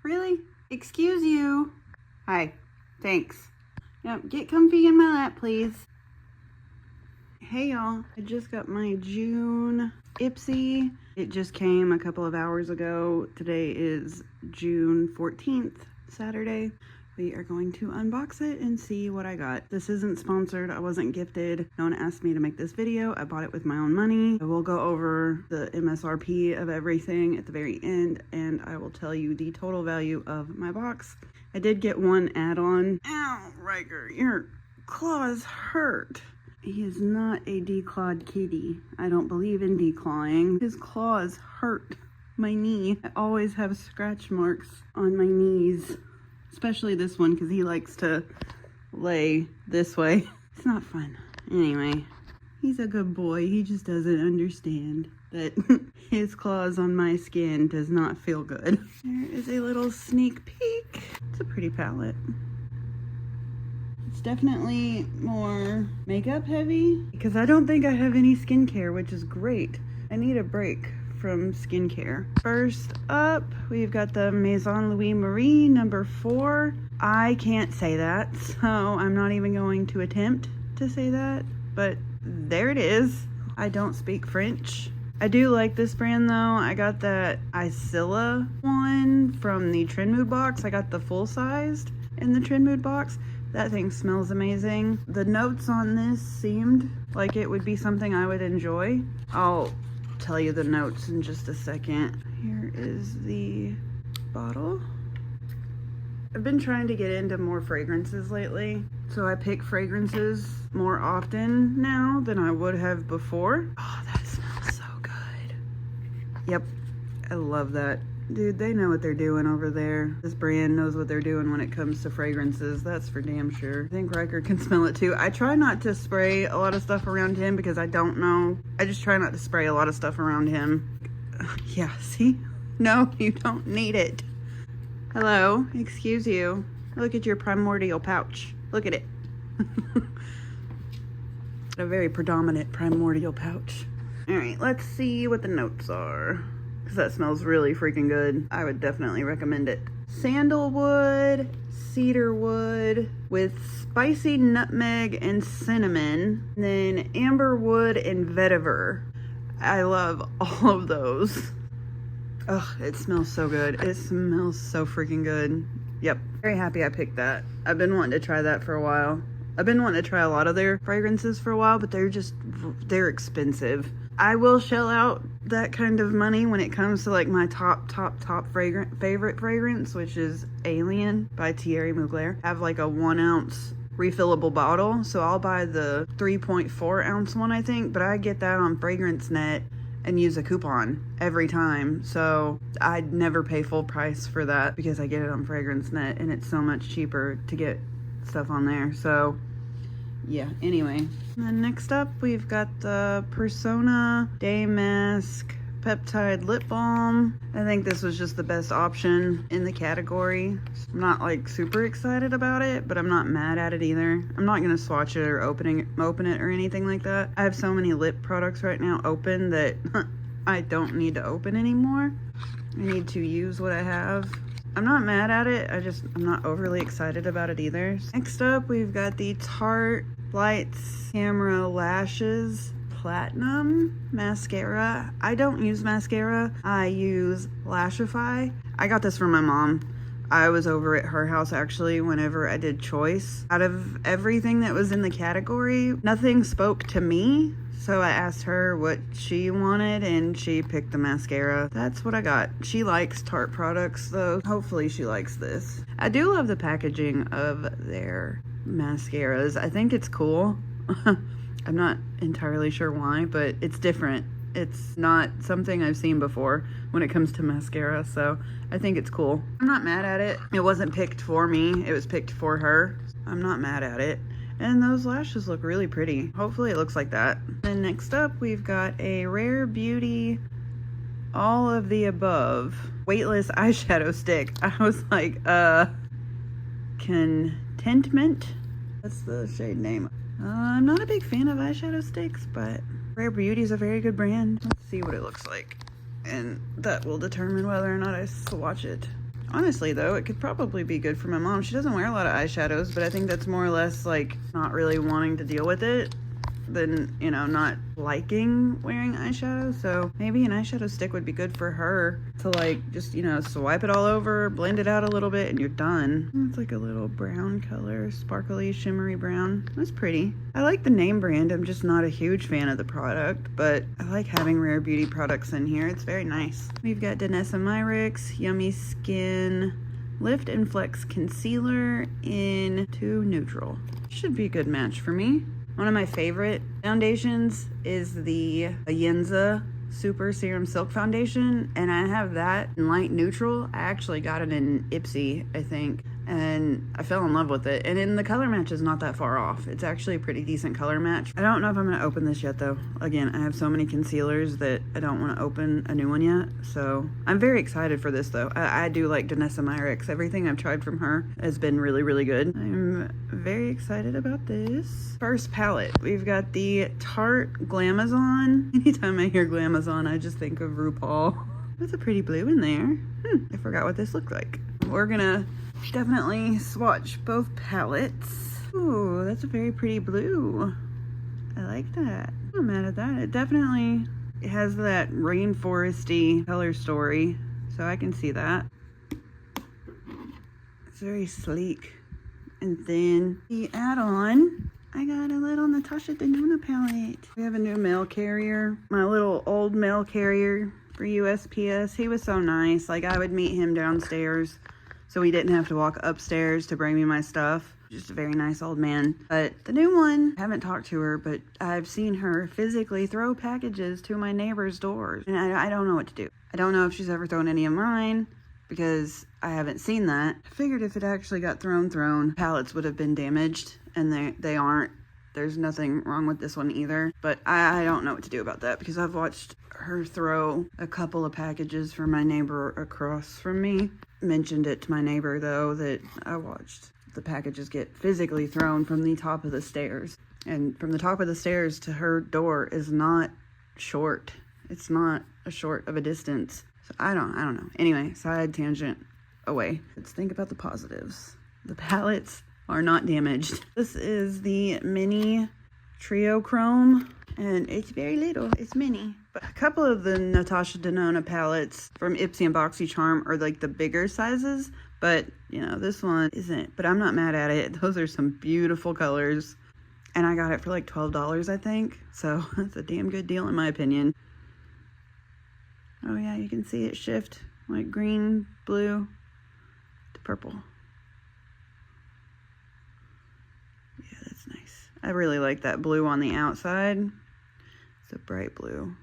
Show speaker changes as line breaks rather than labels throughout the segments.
Really? Excuse you. Hi. Thanks. Yep, get comfy in my lap, please. Hey y'all, I just got my June Ipsy. It just came a couple of hours ago. Today is June 14th, Saturday. We are going to unbox it and see what I got. This isn't sponsored. I wasn't gifted. No one asked me to make this video. I bought it with my own money. I will go over the MSRP of everything at the very end, and I will tell you the total value of my box. I did get one add-on. Ow, Ryker, your claws hurt. He is not a declawed kitty. I don't believe in declawing. His claws hurt my knee. I always have scratch marks on my knees. Especially this one, because he likes to lay this way. It's not fun. Anyway, he's a good boy. He just doesn't understand that his claws on my skin does not feel good. There is a little sneak peek. It's a pretty palette. It's definitely more makeup heavy, because I don't think I have any skincare, which is great. I need a break from skincare. First up, we've got the Maison Louis Marie number 4. I can't say that, so I'm not even going to attempt to say that, but there it is. I don't speak French. I do like this brand though. I got that Isilla one from the Trend Mood box. I got the full sized in the Trend Mood box. That thing smells amazing. The notes on this seemed like it would be something I would enjoy. I'll tell you the notes in just a second. Here is the bottle. I've been trying to get into more fragrances lately, so I pick fragrances more often now than I would have before. Oh, that smells so good. Yep, I love that. Dude, they know what they're doing over there. This brand knows what they're doing when it comes to fragrances. That's for damn sure. I think Ryker can smell it too. I try not to spray a lot of stuff around him because I don't know. I just try not to spray a lot of stuff around him. Yeah, see? No, you don't need it. Hello, excuse you. Look at your primordial pouch. Look at it. A very predominant primordial pouch. All right, let's see what the notes are. Because that smells really freaking good. I would definitely recommend it. Sandalwood, cedarwood with spicy nutmeg and cinnamon. And then amberwood and vetiver. I love all of those. Ugh, it smells so good. It smells so freaking good. Yep, very happy I picked that. I've been wanting to try that for a while. I've been wanting to try a lot of their fragrances for a while, but they're expensive. I will shell out that kind of money when it comes to like my top favorite fragrance, which is Alien by Thierry Mugler. I have like a 1 ounce refillable bottle, so I'll buy the 3.4 ounce one, I think, but I get that on FragranceNet and use a coupon every time, so I'd never pay full price for that because I get it on FragranceNet and it's so much cheaper to get stuff on there. So yeah, anyway. And then next up, we've got the Persona Day Mask Peptide Lip Balm. I think this was just the best option in the category. I'm not like super excited about it, but I'm not mad at it either. I'm not gonna swatch it or open it or anything like that. I have so many lip products right now open that I don't need to open anymore. I need to use what I have. I'm not mad at it, I'm not overly excited about it either. Next up, we've got the Tarte Lights Camera Lashes Platinum Mascara. I don't use mascara, I use Lashify. I got this from my mom. I was over at her house actually whenever I did Choice. Out of everything that was in the category, nothing spoke to me. So I asked her what she wanted and she picked the mascara. That's what I got. She likes Tarte products though. Hopefully she likes this. I do love the packaging of their mascaras. I think it's cool. I'm not entirely sure why, but it's different. It's not something I've seen before when it comes to mascara, so I think it's cool. I'm not mad at it. It wasn't picked for me, it was picked for her. I'm not mad at it. And those lashes look really pretty. Hopefully it looks like that. Then next up, we've got a Rare Beauty All of the Above Weightless Eyeshadow Stick. I was like, Contentment? That's the shade name. I'm not a big fan of eyeshadow sticks, but Rare Beauty is a very good brand. Let's see what it looks like. And that will determine whether or not I swatch it. Honestly, though, it could probably be good for my mom. She doesn't wear a lot of eyeshadows, but I think that's more or less like not really wanting to deal with it than, you know, not liking wearing eyeshadow. So maybe an eyeshadow stick would be good for her to like just, you know, swipe it all over, blend it out a little bit, and you're done. It's like a little brown color, sparkly, shimmery brown. That's pretty. I like the name brand. I'm just not a huge fan of the product, but I like having Rare Beauty products in here. It's very nice. We've got Danessa Myricks Yummy Skin Lift and Flex Concealer in 2 Neutral. Should be a good match for me. One of my favorite foundations is the Yenza Super Serum Silk Foundation, and I have that in light neutral. I actually got it in Ipsy, I think, and I fell in love with it. And then the color match is not that far off. It's actually a pretty decent color match. I don't know if I'm going to open this yet, though. Again, I have so many concealers that I don't want to open a new one yet. So I'm very excited for this, though. I do like Danessa Myricks. Everything I've tried from her has been really, really good. I'm very excited about this. First palette, we've got the Tarte Glamazon. Anytime I hear Glamazon, I just think of RuPaul. There's a pretty blue in there. I forgot what this looked like. We're gonna definitely swatch both palettes. Ooh, that's a very pretty blue. I like that. I'm not mad at that. It definitely has that rainforesty color story, so I can see that. It's very sleek and thin. The add-on, I got a little Natasha Denona palette. We have a new mail carrier. My little old mail carrier for USPS. He was so nice. Like, I would meet him downstairs so he didn't have to walk upstairs to bring me my stuff. Just a very nice old man. But the new one, I haven't talked to her, but I've seen her physically throw packages to my neighbor's doors. And I don't know what to do. I don't know if she's ever thrown any of mine, because I haven't seen that. I figured if it actually got thrown, pallets would have been damaged, and they aren't. There's nothing wrong with this one either, but I don't know what to do about that, because I've watched her throw a couple of packages for my neighbor across from me. Mentioned it to my neighbor, though, that I watched the packages get physically thrown from the top of the stairs. And from the top of the stairs to her door is not short. It's not a short of a distance. So I don't know. Anyway, side tangent away. Let's think about the positives. The palettes are not damaged. This is the mini Trio Chrome, and it's very little. It's mini. But a couple of the Natasha Denona palettes from Ipsy and Boxycharm are like the bigger sizes, but you know, this one isn't. But I'm not mad at it. Those are some beautiful colors, and I got it for like $12, I think. So that's a damn good deal in my opinion. Oh yeah, you can see it shift like green, blue to purple. Yeah, that's nice. I really like that blue on the outside. It's a bright blue.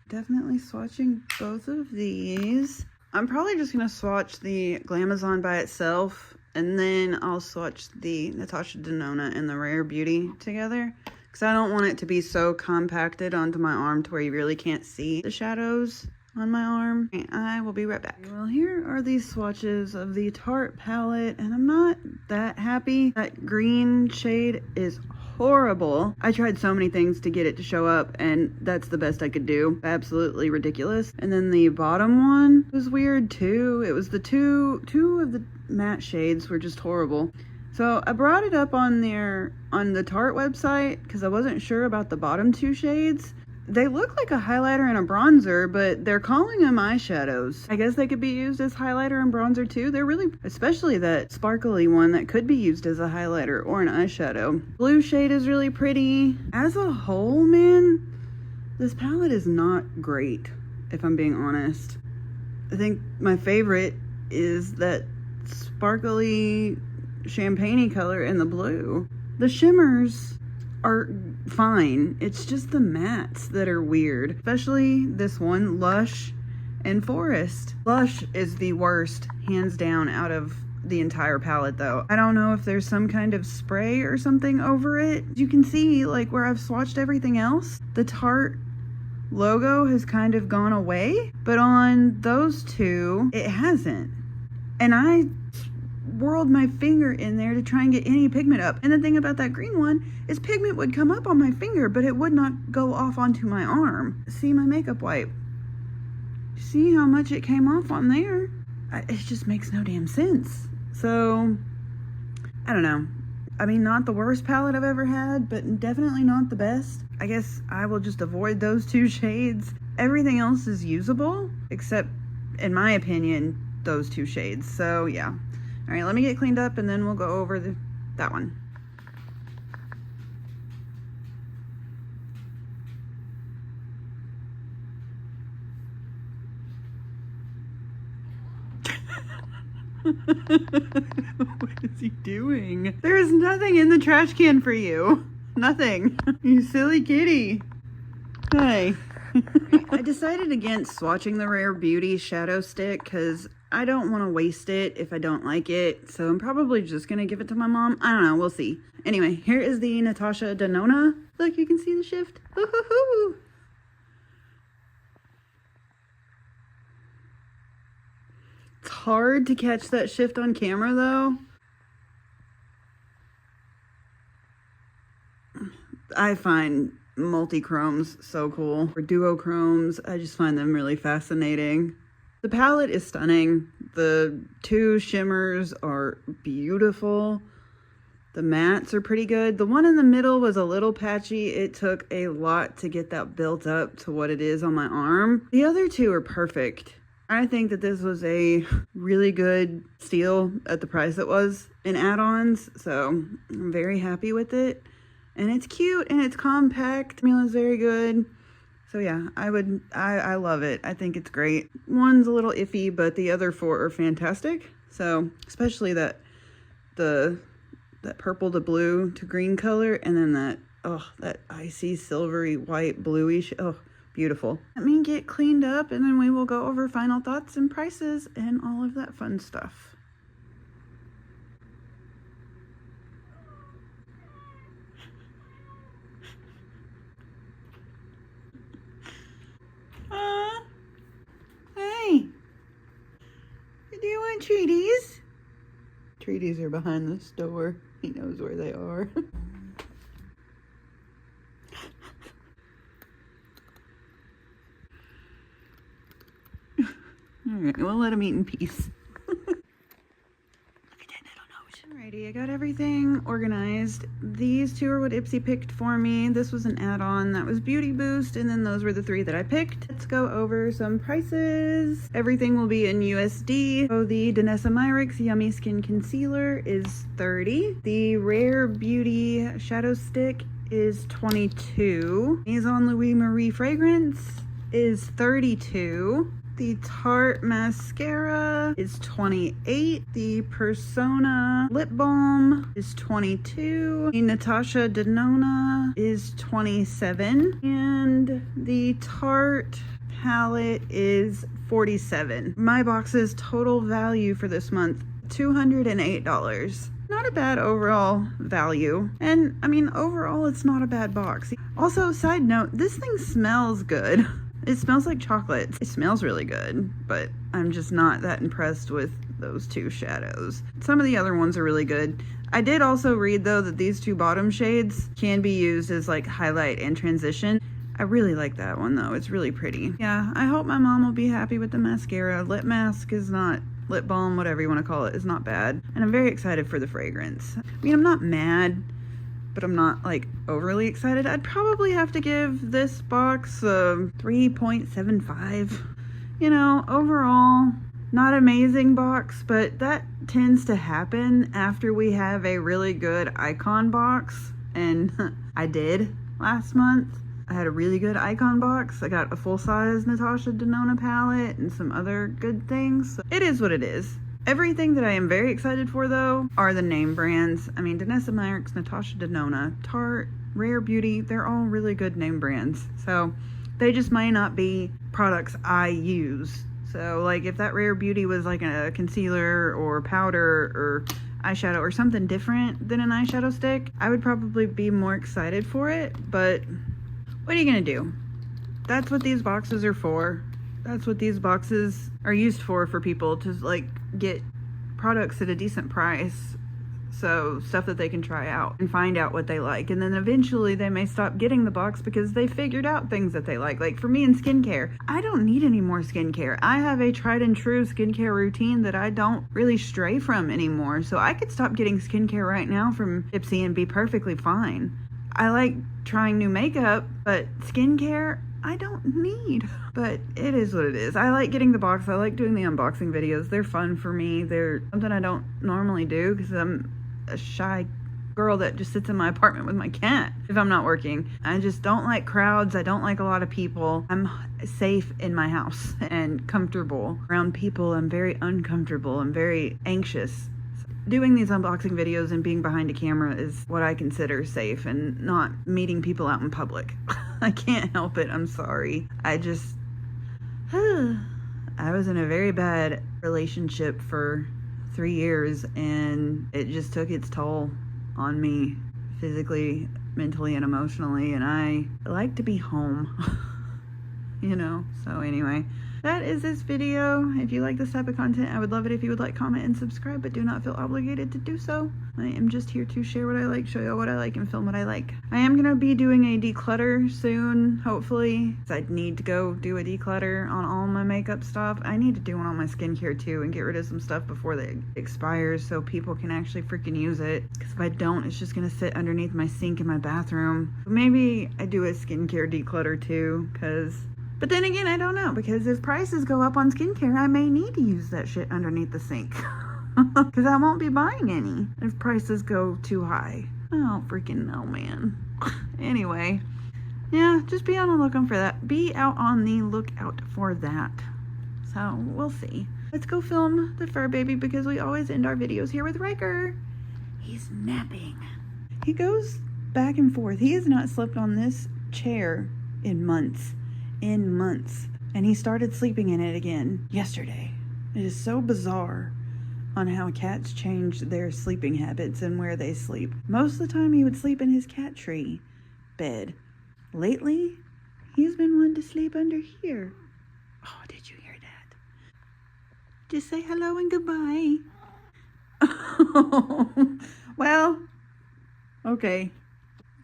Definitely swatching both of these. I'm probably just going to swatch the Glamazon by itself, and then I'll swatch the Natasha Denona and the Rare Beauty together, because I don't want it to be so compacted onto my arm to where you really can't see the shadows on my arm. Okay, I will be right back. Well, here are these swatches of the Tarte palette, and I'm not that happy. That green shade is horrible. I tried so many things to get it to show up, and that's the best I could do. Absolutely ridiculous. And then the bottom one was weird too. It was the two of the matte shades were just horrible. So I brought it up on the Tarte website because I wasn't sure about the bottom 2 shades. They look like a highlighter and a bronzer, but they're calling them eyeshadows. I guess they could be used as highlighter and bronzer too. They're really, especially that sparkly one that could be used as a highlighter or an eyeshadow. Blue shade is really pretty. As a whole, man, this palette is not great, if I'm being honest. I think my favorite is that sparkly champagne-y color in the blue. The shimmers are fine. It's just the mattes that are weird, especially this one, Lush and Forest. Lush is the worst, hands down, out of the entire palette though. I don't know if there's some kind of spray or something over it. You can see, like, where I've swatched everything else, the Tarte logo has kind of gone away, but on those two it hasn't. And I whirled my finger in there to try and get any pigment up. And the thing about that green one is pigment would come up on my finger, but it would not go off onto my arm. See my makeup wipe. See how much it came off on there? it just makes no damn sense. So, I don't know. I mean, not the worst palette I've ever had, but definitely not the best. I guess I will just avoid those two shades. Everything else is usable, except, in my opinion, those two shades. So, yeah. All right, let me get cleaned up, and then we'll go over that one. What is he doing? There is nothing in the trash can for you. Nothing. You silly kitty. Hey. I decided against swatching the Rare Beauty Shadow Stick because I don't want to waste it if I don't like it. So I'm probably just going to give it to my mom. I don't know. We'll see. Anyway, here is the Natasha Denona. Look, you can see the shift. Woo-hoo-hoo. It's hard to catch that shift on camera though. I find multi-chromes so cool. Or duochromes, I just find them really fascinating. The palette is stunning. The two shimmers are beautiful. The mattes are pretty good. The one in the middle was a little patchy. It took a lot to get that built up to what it is on my arm. The other two are perfect. I think that this was a really good steal at the price it was in add-ons, so I'm very happy with it. And it's cute and it's compact. The formula is very good. So yeah, I love it. I think it's great. One's a little iffy, but the other four are fantastic. So especially that purple to blue to green color, and then that icy silvery white bluish. Oh, beautiful. Let me get cleaned up and then we will go over final thoughts and prices and all of that fun stuff. Hey, do you want treaties? Treaties are behind this door. He knows where they are. Alright, we'll let him eat in peace. Look at that little nose. Alrighty, I got everything organized. These two are what Ipsy picked for me. This was an add-on that was Beauty Boost, and then those were the three that I picked. Let's go over some prices. Everything will be in USD. So the Danessa Myricks Yummy Skin Concealer is $30. The Rare Beauty Shadow Stick is $22. Maison Louis Marie Fragrance is $32. The Tarte Mascara is $28. The Persona Lip Balm is $22. The Natasha Denona is $27. And the Tarte palette is $47. My box's total value for this month, $208. Not a bad overall value. And I mean, overall, it's not a bad box. Also, side note, this thing smells good. It smells like chocolate. It smells really good, but I'm just not that impressed with those two shadows. Some of the other ones are really good. I did also read though that these two bottom shades can be used as like highlight and transition. I really like that one though. It's really pretty. Yeah, I hope my mom will be happy with the mascara. Lip mask is not, lip balm, whatever you want to call it, is not bad. And I'm very excited for the fragrance. I mean, I'm not mad, but I'm not like overly excited. I'd probably have to give this box a 3.75. You know, overall, not amazing box, but that tends to happen after we have a really good icon box. And I did last month. I had a really good icon box. I got a full-size Natasha Denona palette and some other good things. So it is what it is. Everything that I am very excited for, though, are the name brands. I mean, Danessa Myricks, Natasha Denona, Tarte, Rare Beauty, they're all really good name brands. So they just may not be products I use. So, like, if that Rare Beauty was like a concealer or powder or eyeshadow or something different than an eyeshadow stick, I would probably be more excited for it. But what are you gonna do? That's what these boxes are for. That's what these boxes are used for people to like get products at a decent price So stuff that they can try out and find out what they like. And then eventually they may stop getting the box because they figured out things that they like. Like for me in skincare, I don't need any more skincare. I have a tried and true skincare routine that I don't really stray from anymore. So I could stop getting skincare right now from Ipsy and be perfectly fine. I like trying new makeup, but skincare, I don't need. But it is what it is. I like getting the box. I like doing the unboxing videos. They're fun for me. They're something I don't normally do because I'm a shy girl that just sits in my apartment with my cat if I'm not working. I just don't like crowds. I don't like a lot of people. I'm safe in my house and comfortable around people. I'm very uncomfortable. I'm very anxious. Doing these unboxing videos and being behind a camera is what I consider safe, and not meeting people out in public. I can't help it. I'm sorry. I was in a very bad relationship for 3 years, and it just took its toll on me physically, mentally, and emotionally, and I like to be home. You know, so anyway, that is this video. If you like this type of content, I would love it if you would like, comment, and subscribe, but do not feel obligated to do so. I am just here to share what I like, show you what I like, and film what I like. I am going to be doing a declutter soon, hopefully. I need to go do a declutter on all my makeup stuff. I need to do one on my skincare too and get rid of some stuff before it expires so people can actually freaking use it. Because if I don't, it's just going to sit underneath my sink in my bathroom. But maybe I do a skincare declutter too, but then again, I don't know, because if prices go up on skincare, I may need to use that shit underneath the sink. Because I won't be buying any if prices go too high. I don't freaking know, man. Anyway, yeah, just be on the lookout for that. Be out on the lookout for that. So, we'll see. Let's go film the fur baby, because we always end our videos here with Ryker. He's napping. He goes back and forth. He has not slept on this chair in months. And he started sleeping in it again yesterday. It is so bizarre on how cats change their sleeping habits and where they sleep. Most of the time he would sleep in his cat tree bed. Lately, he's been wanting to sleep under here. Oh, did you hear that? Just say hello and goodbye. Well, okay.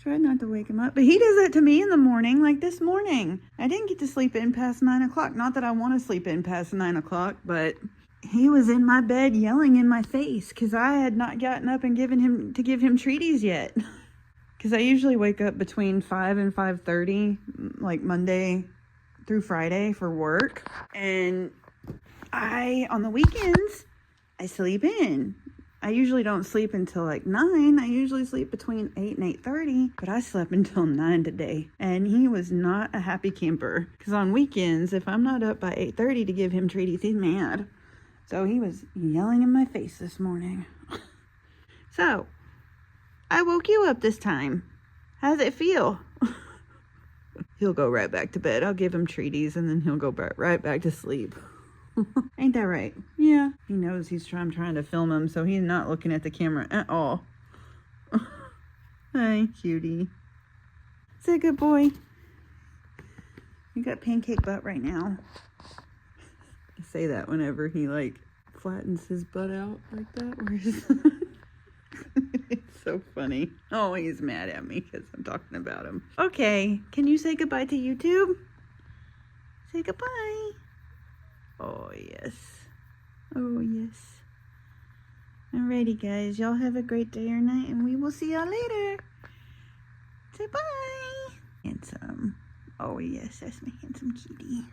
Tried not to wake him up, but he does that to me in the morning. Like this morning, I didn't get to sleep in past 9 o'clock. Not that I want to sleep in past 9 o'clock, but he was in my bed yelling in my face because I had not gotten up and give him treaties yet. Because I usually wake up between 5 and 5:30, like Monday through Friday for work, and on the weekends I sleep in. I usually don't sleep until like 9. I usually sleep between 8 and 8:30, but I slept until 9 today. And he was not a happy camper. Because on weekends, if I'm not up by 8:30 to give him treaties, he's mad. So he was yelling in my face this morning. So, I woke you up this time. How's it feel? He'll go right back to bed. I'll give him treaties and then he'll go right back to sleep. Ain't that right? Yeah. He knows I'm trying to film him, so he's not looking at the camera at all. Hi, cutie. Is that a good boy? You got pancake butt right now. I say that whenever he like flattens his butt out like that. It's so funny. Oh, he's mad at me because I'm talking about him. Okay, can you say goodbye to YouTube? Say goodbye. Oh, yes. Oh, yes. Alrighty, guys. Y'all have a great day or night, and we will see y'all later. Say bye. Handsome. Oh, yes. That's my handsome kitty.